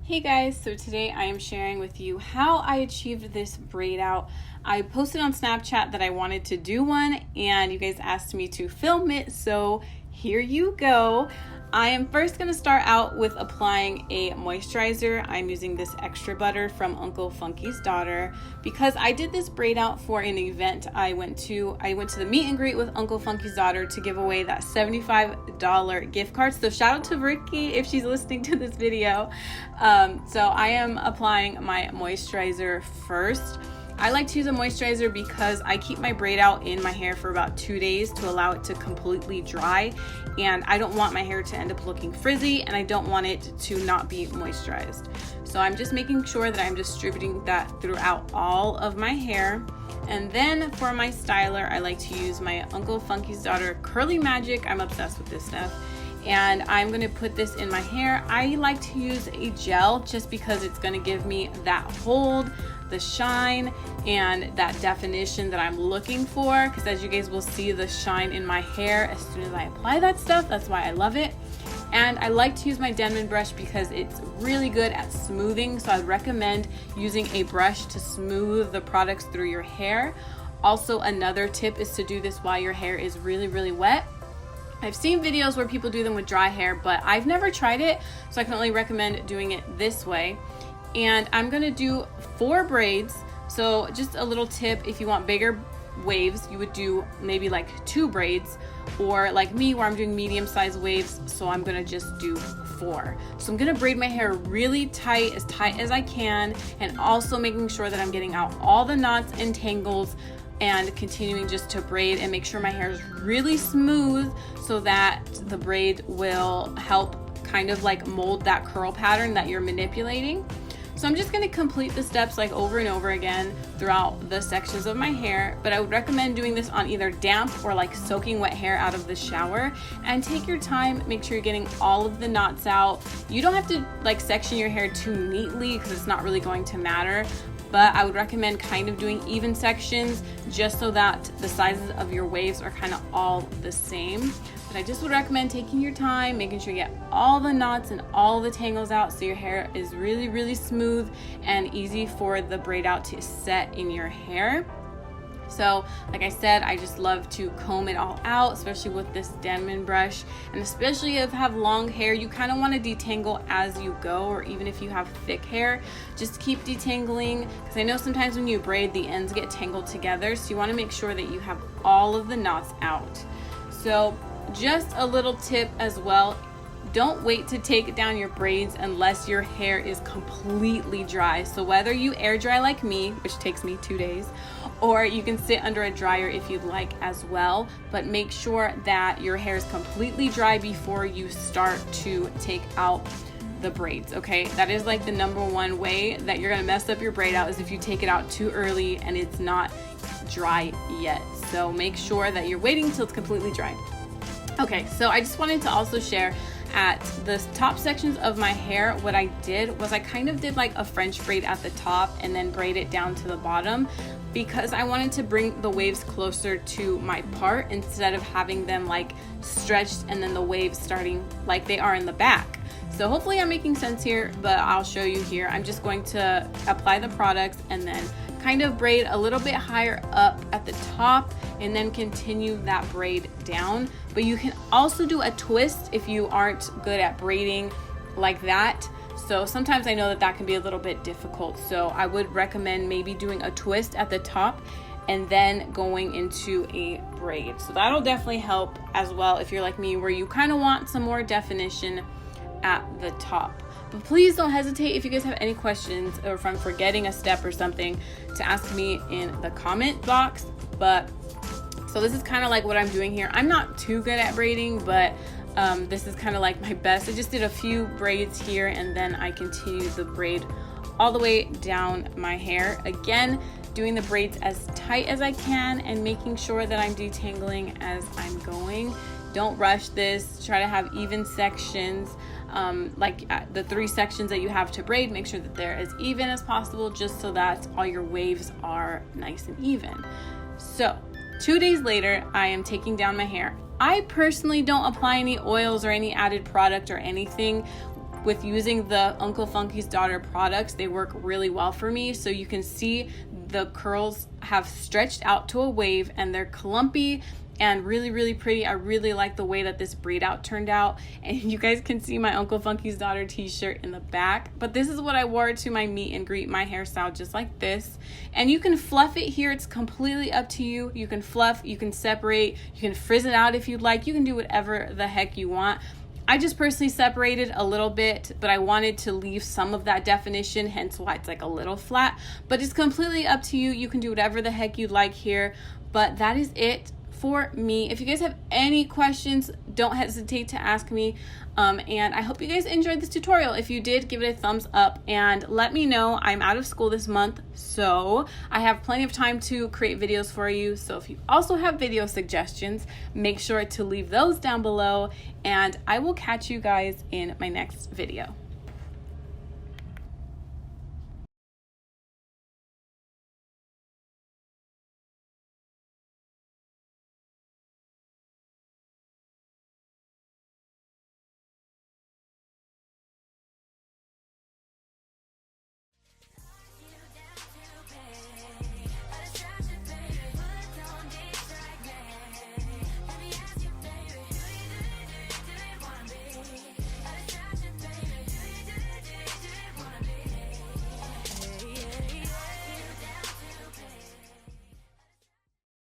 Hey guys, so today I am sharing with you how I achieved this braid out. I posted on Snapchat that I wanted to do one and you guys asked me to film it, so here you go. I am first going to start out with applying a moisturizer. I'm using this extra butter from Uncle Funky's daughter because I did this braid out for an event I went to. I went to the meet and greet with Uncle Funky's daughter to give away that $75 gift card. So shout out to Ricky if she's listening to this video. So I am applying my moisturizer first. I like to use a moisturizer because I keep my braid out in my hair for about 2 days to allow it to completely dry, and I don't want my hair to end up looking frizzy and I don't want it to not be moisturized. So I'm just making sure that I'm distributing that throughout all of my hair. And then for my styler, I like to use my Uncle Funky's daughter Curly Magic. I'm obsessed with this stuff. And I'm going to put this in my hair. I like to use a gel just because it's going to give me that hold, the shine, and that definition that I'm looking for, because as you guys will see the shine in my hair as soon as I apply that stuff. That's why I love it. And I like to use my Denman brush because it's really good at smoothing, so I'd recommend using a brush to smooth the products through your hair. Also, another tip is to do this while your hair is really wet. I've seen videos where people do them with dry hair, but I've never tried it, so I can only recommend doing it this way. And I'm gonna do 4 braids. So just a little tip, if you want bigger waves, you would do maybe like 2 braids, or like me where I'm doing medium-sized waves, so I'm gonna just do 4. So I'm gonna braid my hair really tight as I can, and also making sure that I'm getting out all the knots and tangles, and continuing just to braid and make sure my hair is really smooth so that the braid will help kind of like mold that curl pattern that you're manipulating. So I'm just going to complete the steps like over and over again throughout the sections of my hair, but I would recommend doing this on either damp or like soaking wet hair out of the shower. And take your time, make sure you're getting all of the knots out. You don't have to like section your hair too neatly because it's not really going to matter, but I would recommend kind of doing even sections just so that the sizes of your waves are kind of all the same. But I just would recommend taking your time, making sure you get all the knots and all the tangles out so your hair is really smooth and easy for the braid out to set in your hair. So like I said, I just love to comb it all out, especially with this Denman brush. And especially if you have long hair, you kind of want to detangle as you go, or even if you have thick hair, just keep detangling, because I know sometimes when you braid, the ends get tangled together. So you want to make sure that you have all of the knots out. So just a little tip as well, don't wait to take down your braids unless your hair is completely dry. So whether you air dry like me, which takes me 2 days, or you can sit under a dryer if you'd like as well, but make sure that your hair is completely dry before you start to take out the braids, okay? That is like the #1 way that you're gonna mess up your braid out, is if you take it out too early and it's not dry yet. So make sure that you're waiting until it's completely dry. Okay, so I just wanted to also share at the top sections of my hair, what I did was I kind of did like a French braid at the top and then braid it down to the bottom, because I wanted to bring the waves closer to my part instead of having them like stretched and then the waves starting like they are in the back. So hopefully I'm making sense here, but I'll show you here. I'm just going to apply the products and then kind of braid a little bit higher up at the top and then continue that braid down. But you can also do a twist if you aren't good at braiding like that. So sometimes I know that that can be a little bit difficult. So I would recommend maybe doing a twist at the top and then going into a braid. So that'll definitely help as well if you're like me, where you kind of want some more definition at the top. But please don't hesitate if you guys have any questions, or if I'm forgetting a step or something, to ask me in the comment box. But so this is kind of like what I'm doing here. I'm not too good at braiding, but this is kind of like my best. I just did a few braids here and then I continued the braid all the way down my hair. Again, doing the braids as tight as I can and making sure that I'm detangling as I'm going. Don't rush this. Try to have even sections. Like the 3 sections that you have to braid, make sure that they're as even as possible, just so that all your waves are nice and even. So 2 days later, I am taking down my hair. I personally don't apply any oils or any added product or anything with using the Uncle Funky's Daughter products, they work really well for me. So you can see the curls have stretched out to a wave and they're clumpy and really, really pretty. I really like the way that this braid out turned out. And you guys can see my Uncle Funky's Daughter t-shirt in the back. But this is what I wore to my meet and greet, my hairstyle just like this. And you can fluff it here. It's completely up to you. You can fluff, you can separate, you can frizz it out if you'd like. You can do whatever the heck you want. I just personally separated a little bit, but I wanted to leave some of that definition, hence why it's like a little flat. But it's completely up to you. You can do whatever the heck you'd like here. But that is it for me. If you guys have any questions, don't hesitate to ask me. And I hope you guys enjoyed this tutorial. If you did, give it a thumbs up and let me know. I'm out of school this month, so I have plenty of time to create videos for you. So if you also have video suggestions, make sure to leave those down below, and I will catch you guys in my next video.